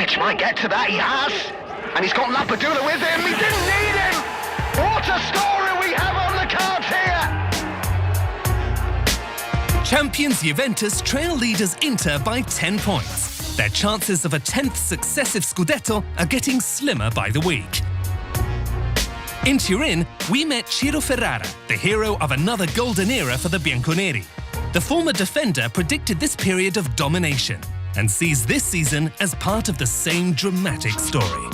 Perisic might get to that, he has. And he's got Lapadula with him, he didn't need him! What a story we have on the cards here! Champions Juventus trail leaders Inter by 10 points. Their chances of a 10th successive Scudetto are getting slimmer by the week. In Turin, we met Ciro Ferrara, the hero of another golden era for the Bianconeri. The former defender predicted this period of domination and sees this season as part of the same dramatic story.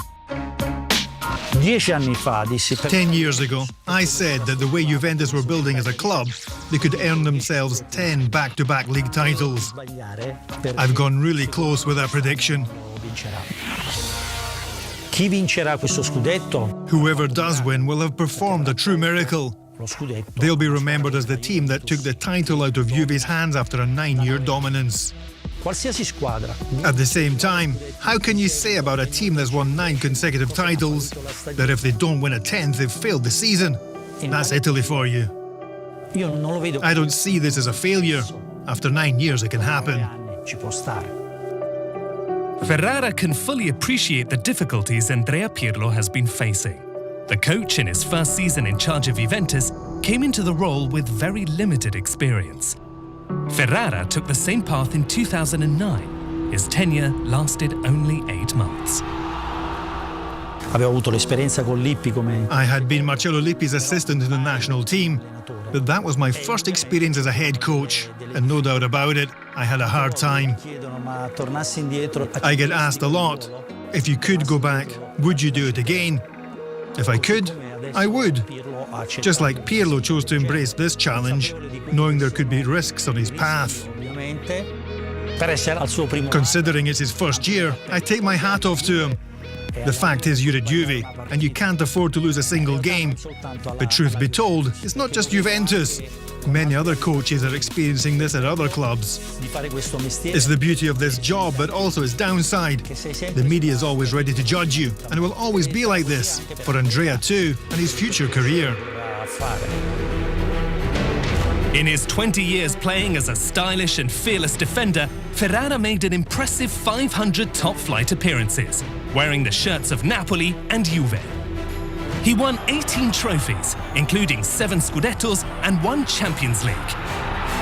10 anni fa dissi 10 years ago, I said that the way Juventus were building as a club, they could earn themselves 10 back-to-back league titles. I've gone really close with that prediction. Chi vincerà questo scudetto? Whoever does win will have performed a true miracle. They'll be remembered as the team that took the title out of Juve's hands after a 9-year dominance. Qualsiasi squadra. At the same time, how can you say about a team that's won 9 consecutive titles that if they don't win a 10th, they've failed the season? That's Italy for you. I don't see this as a failure. After 9 years, it can happen. Ci può stare. Ferrara can fully appreciate the difficulties Andrea Pirlo has been facing. The coach, in his first season in charge of Juventus, came into the role with very limited experience. Ferrara took the same path in 2009. His tenure lasted only 8 months. Avevo avuto l'esperienza con Lippi come... I had been Marcello Lippi's assistant in the national team, but that was my first experience as a head coach, and no doubt about it, I had a hard time. I get asked a lot, if you could go back, would you do it again? If I could, I would. Just like Pirlo chose to embrace this challenge, knowing there could be risks on his path. Considering it's his first year, I take my hat off to him. The fact is you're at Juve, and you can't afford to lose a single game. But truth be told, it's not just Juventus. Many other coaches are experiencing this at other clubs. It's the beauty of this job, but also its downside. The media is always ready to judge you, and it will always be like this, for Andrea too, and his future career. In his 20 years playing as a stylish and fearless defender, Ferrara made an impressive 500 top-flight appearances, wearing the shirts of Napoli and Juve. He won 18 trophies, including 7 Scudettos and 1 Champions League.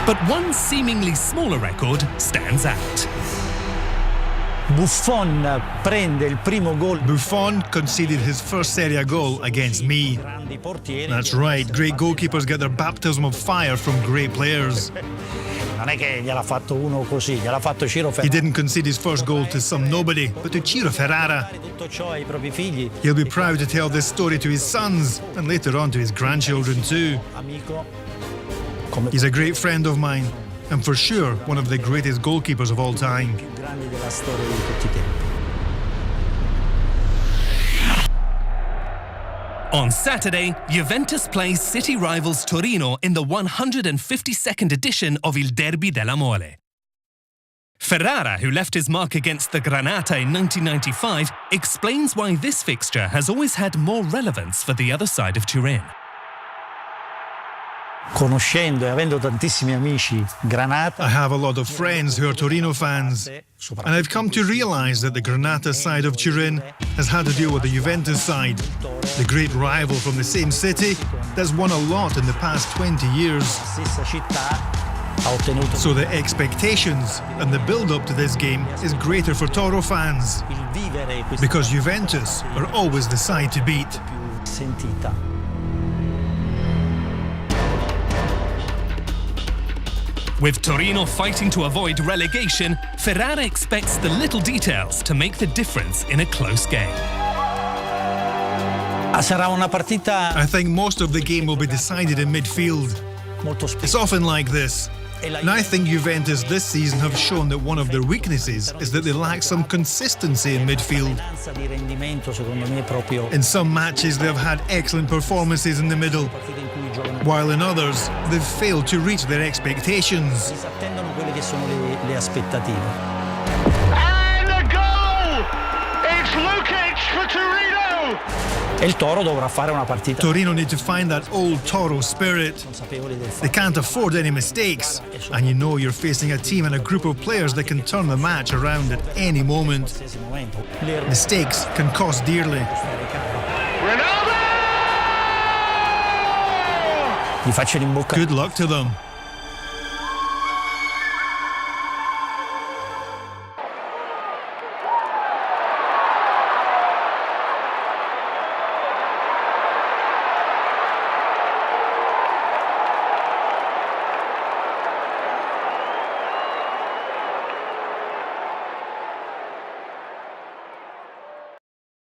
But one seemingly smaller record stands out. Buffon prende il primo gol. Buffon conceded his first Serie A goal against me. That's right, great goalkeepers get their baptism of fire from great players. Non è che gliel'ha fatto uno così, gliel'ha fatto Ciro Ferrara. He didn't concede his first goal to some nobody, but to Ciro Ferrara. He'll be proud to tell this story to his sons, and later on to his grandchildren too. He's a great friend of mine, and for sure one of the greatest goalkeepers of all time. On Saturday, Juventus plays city rivals Torino in the 152nd edition of Il Derby della Mole. Ferrara, who left his mark against the Granata in 1995, explains why this fixture has always had more relevance for the other side of Turin. Conoscendo e avendo tantissimi amici Granata, I have a lot of friends who are Torino fans, and I've come to realize that the Granata side of Turin has had to deal with the Juventus side, the great rival from the same city that's won a lot in the past 20 years. So the expectations and the build-up to this game is greater for Toro fans, because Juventus are always the side to beat. With Torino fighting to avoid relegation, Ferrara expects the little details to make the difference in a close game. Sarà una partita. I think most of the game will be decided in midfield. It's often like this. And I think Juventus this season have shown that one of their weaknesses is that they lack some consistency in midfield. In some matches they have had excellent performances in the middle, while in others they've failed to reach their expectations. And a goal! It's Lukic for Torino! E il Toro dovrà fare una partita Torino need to find that old Toro spirit. consapevoli del They can't afford any mistakes, and you know you're facing a team and a group of players that can turn the match around at any moment. qualsiasi momento. Mistakes can cost dearly. Ronaldo! Gli faccio in bocca Good luck to them.